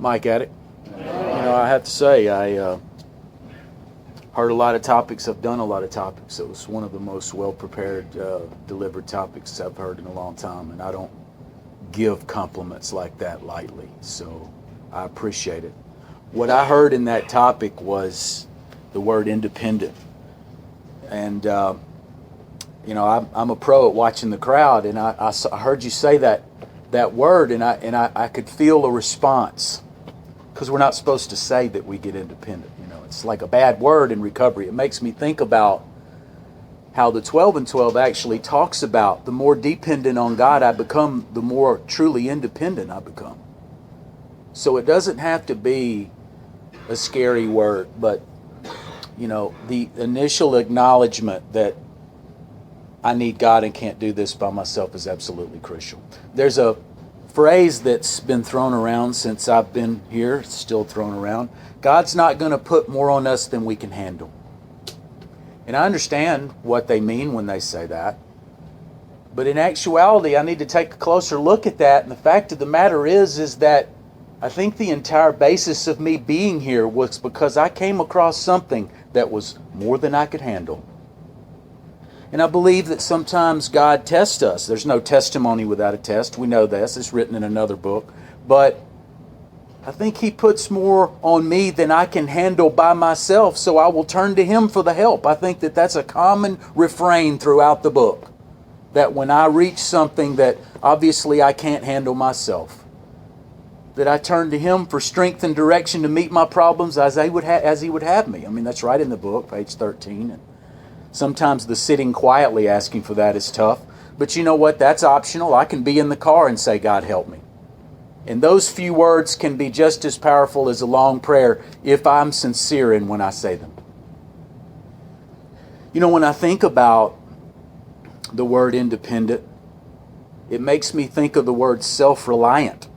Mike at it. I have to say, I heard a lot of topics. I've done a lot of topics. It was one of the most well-prepared, delivered topics I've heard in a long time, and I don't give compliments like that lightly, so I appreciate it. What I heard in that topic was the word independent. And, I'm a pro at watching the crowd, and I heard you say that word, and I could feel a response, because we're not supposed to say that we get independent. It's like a bad word in recovery. It makes me think about how the 12 and 12 actually talks about the more dependent on God I become, the more truly independent I become. So it doesn't have to be a scary word, but the initial acknowledgement that I need God and can't do this by myself is absolutely crucial. There's a phrase that's been thrown around since I've been here, it's still thrown around. God's not going to put more on us than we can handle. And I understand what they mean when they say that. But in actuality, I need to take a closer look at that. And the fact of the matter is that I think the entire basis of me being here was because I came across something that was more than I could handle. And I believe that sometimes God tests us. There's no testimony without a test. We know this. It's written in another book. But I think He puts more on me than I can handle by myself, so I will turn to Him for the help. I think that that's a common refrain throughout the book. That when I reach something that obviously I can't handle myself, that I turn to Him for strength and direction to meet my problems as He would have me. I mean, that's right in the book, page 13. And sometimes the sitting quietly asking for that is tough. But you know what? That's optional. I can be in the car and say, God, help me. And those few words can be just as powerful as a long prayer if I'm sincere in when I say them. When I think about the word independent, it makes me think of the word self-reliant.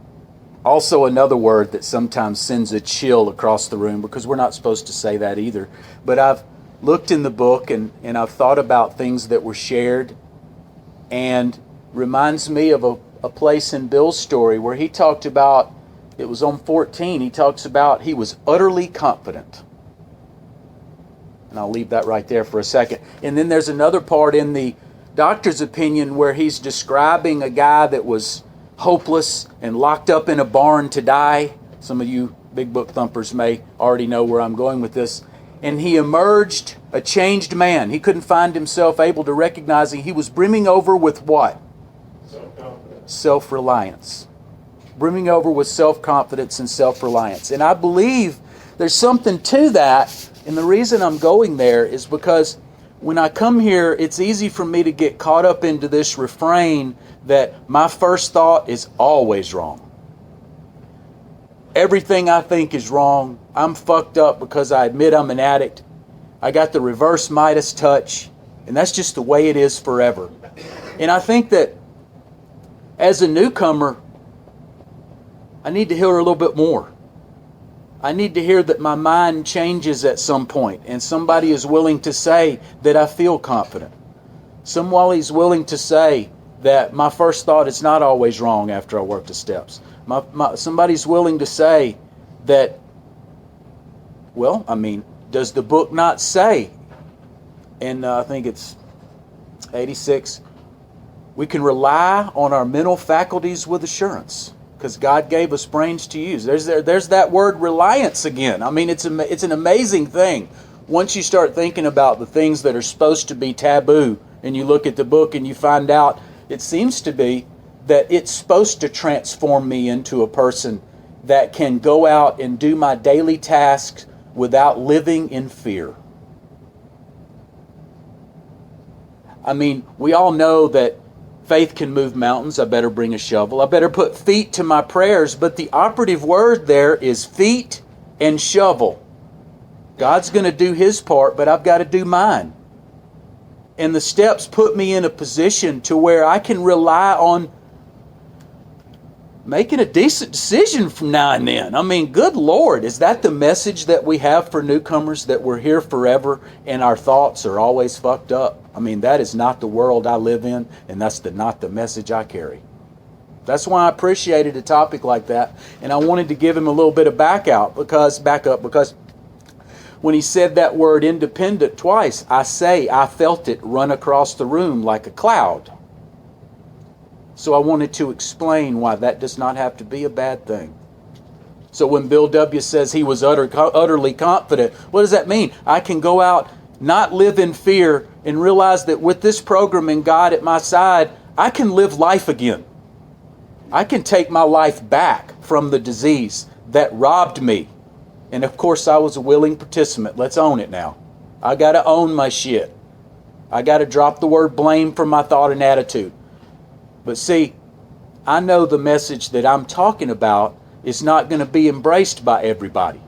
Also another word that sometimes sends a chill across the room, because we're not supposed to say that either. But I've looked in the book and I've thought about things that were shared, and reminds me of a place in Bill's story where he talked about, it was on 14, he talks about he was utterly confident. And I'll leave that right there for a second. And then there's another part in the doctor's opinion where he's describing a guy that was hopeless and locked up in a barn to die. Some of you big book thumpers may already know where I'm going with this. And he emerged a changed man. He couldn't find himself able to recognize he was brimming over with what? Self-reliance. Brimming over with self-confidence and self-reliance. And I believe there's something to that. And the reason I'm going there is because when I come here, it's easy for me to get caught up into this refrain that my first thought is always wrong. Everything I think is wrong. I'm fucked up because I admit I'm an addict. I got the reverse Midas touch. And that's just the way it is forever. And I think that as a newcomer, I need to hear a little bit more. I need to hear that my mind changes at some point, and somebody is willing to say that I feel confident. Somebody's willing to say that my first thought is not always wrong after I work the steps. Somebody's willing to say that, does the book not say, and I think it's 86, we can rely on our mental faculties with assurance because God gave us brains to use. There's that word reliance again. I mean, it's an amazing thing. Once you start thinking about the things that are supposed to be taboo and you look at the book and you find out it seems to be that it's supposed to transform me into a person that can go out and do my daily tasks without living in fear. I mean, we all know that faith can move mountains. I better bring a shovel. I better put feet to my prayers. But the operative word there is feet and shovel. God's going to do His part, but I've got to do mine. And the steps put me in a position to where I can rely on making a decent decision from now and then. I mean, good Lord, is that the message that we have for newcomers, that we're here forever and our thoughts are always fucked up? I mean, that is not the world I live in, and that's not the message I carry. That's why I appreciated a topic like that, and I wanted to give him a little bit of backup because when he said that word independent twice, I felt it run across the room like a cloud. So I wanted to explain why that does not have to be a bad thing. So when Bill W. says he was utterly confident, what does that mean? I can go out, not live in fear, and realize that with this program and God at my side, I can live life again. I can take my life back from the disease that robbed me. And of course, I was a willing participant. Let's own it now. I got to own my shit. I got to drop the word blame from my thought and attitude. But see, I know the message that I'm talking about is not going to be embraced by everybody.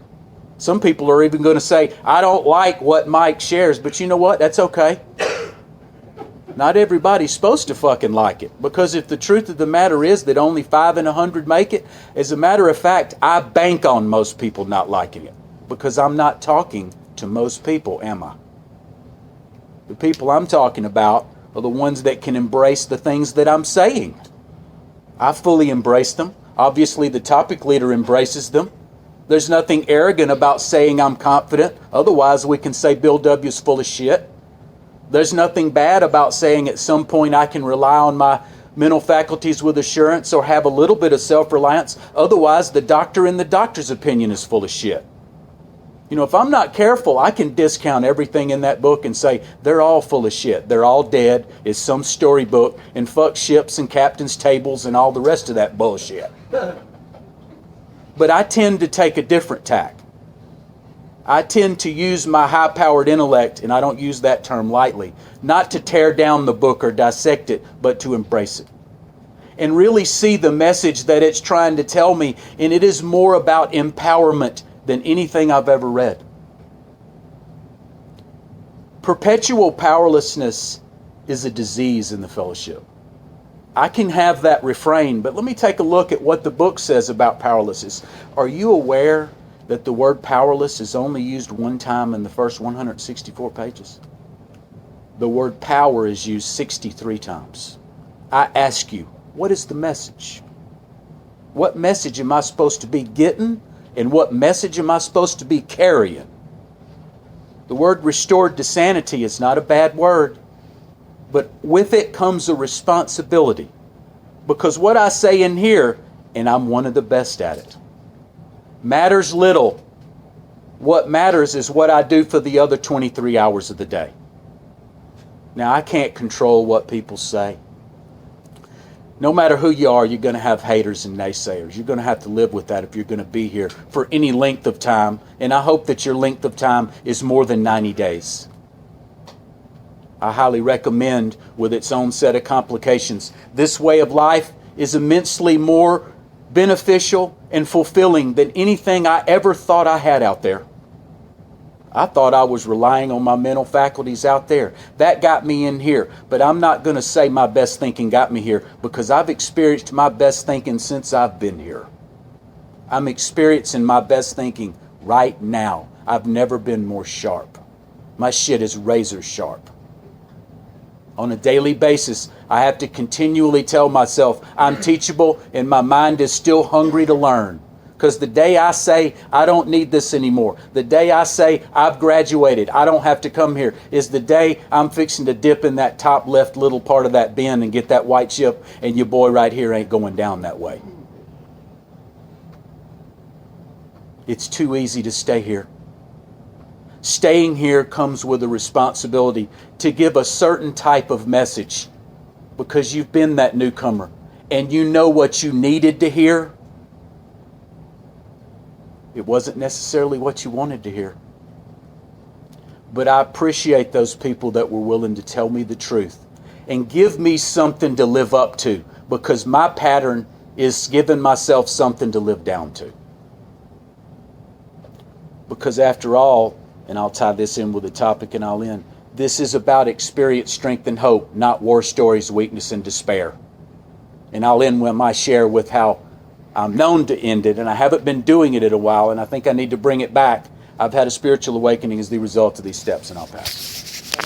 Some people are even going to say, I don't like what Mike shares, but you know what? That's okay. Not everybody's supposed to fucking like it, because if the truth of the matter is that only 5 in 100 make it, as a matter of fact, I bank on most people not liking it, because I'm not talking to most people, am I? The people I'm talking about are the ones that can embrace the things that I'm saying. I fully embrace them. Obviously, the topic leader embraces them. There's nothing arrogant about saying I'm confident. Otherwise, we can say Bill W.'s full of shit. There's nothing bad about saying at some point I can rely on my mental faculties with assurance or have a little bit of self-reliance. Otherwise, the doctor in the doctor's opinion is full of shit. You know, if I'm not careful, I can discount everything in that book and say they're all full of shit. They're all dead. It's some storybook and fuck ships and captain's tables and all the rest of that bullshit. But I tend to take a different tack. I tend to use my high-powered intellect, and I don't use that term lightly, not to tear down the book or dissect it, but to embrace it. And really see the message that it's trying to tell me, and it is more about empowerment than anything I've ever read. Perpetual powerlessness is a disease in the fellowship. I can have that refrain, but let me take a look at what the book says about powerlessness. Are you aware that the word powerless is only used one time in the first 164 pages? The word power is used 63 times. I ask you, what is the message? What message am I supposed to be getting? And what message am I supposed to be carrying? The word restored to sanity is not a bad word, but with it comes a responsibility. Because what I say in here, and I'm one of the best at it, matters little. What matters is what I do for the other 23 hours of the day. Now, I can't control what people say. No matter who you are, you're going to have haters and naysayers. You're going to have to live with that if you're going to be here for any length of time. And I hope that your length of time is more than 90 days. I highly recommend, with its own set of complications, this way of life is immensely more beneficial and fulfilling than anything I ever thought I had out there. I thought I was relying on my mental faculties out there. That got me in here. But I'm not going to say my best thinking got me here, because I've experienced my best thinking since I've been here. I'm experiencing my best thinking right now. I've never been more sharp. My shit is razor sharp. On a daily basis, I have to continually tell myself I'm teachable and my mind is still hungry to learn. Because the day I say I don't need this anymore, the day I say I've graduated, I don't have to come here, is the day I'm fixing to dip in that top left little part of that bin and get that white chip, and your boy right here ain't going down that way. It's too easy to stay here. Staying here comes with a responsibility to give a certain type of message, because you've been that newcomer and you know what you needed to hear. It wasn't necessarily what you wanted to hear. But I appreciate those people that were willing to tell me the truth and give me something to live up to, because my pattern is giving myself something to live down to. Because after all, and I'll tie this in with the topic and I'll end, this is about experience, strength, and hope, not war stories, weakness, and despair. And I'll end with my share with how I'm known to end it, and I haven't been doing it in a while, and I think I need to bring it back. I've had a spiritual awakening as the result of these steps, and I'll pass.